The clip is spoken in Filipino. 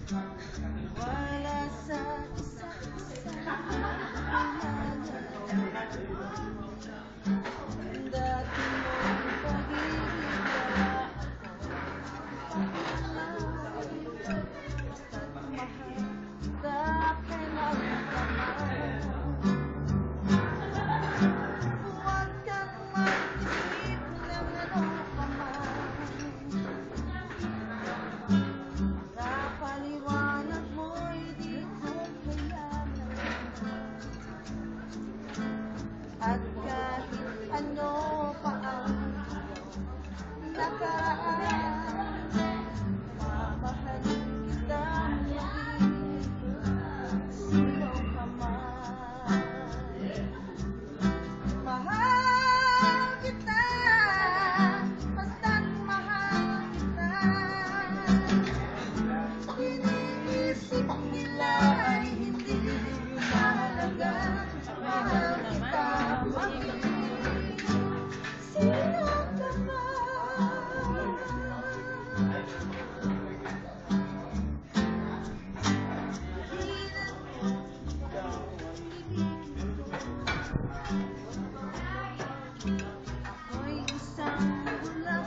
Wala sa isa't isa dati mong pag-ibig. Basta't mahal ka kailanman. Huwag kang mag-isip ng ano pa man. Napaliwanag mo'y di ko kailangan. At kahit ano pa ang nakaraan, mamahalin kita muli, sino ka man. Mahal kita, basta't mahal kita. Iniisip nila ay hindi mahalaga. Mahal kita, mahal. Sino ka man? Ako'y isang bulag